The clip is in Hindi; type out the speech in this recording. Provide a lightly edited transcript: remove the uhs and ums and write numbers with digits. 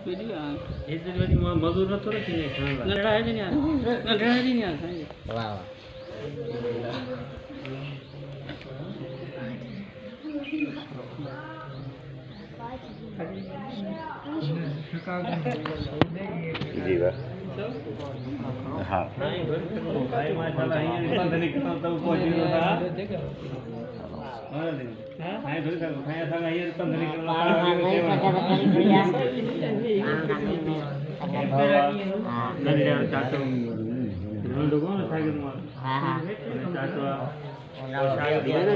ये जल्दी मजदूर न थोड़ा किने खाना लड़ा है नहीं आ लड़ा है नहीं आ वाह वाह जी वाह हाँ भाई माशाल्लाह ये बंद नहीं करता तो पहुंच गया था हां थोड़ी सा खाया था ये बंद नहीं करता नंदे और चाटो रोड को ना साइकिल मार हां चाटो और शायद दिया ना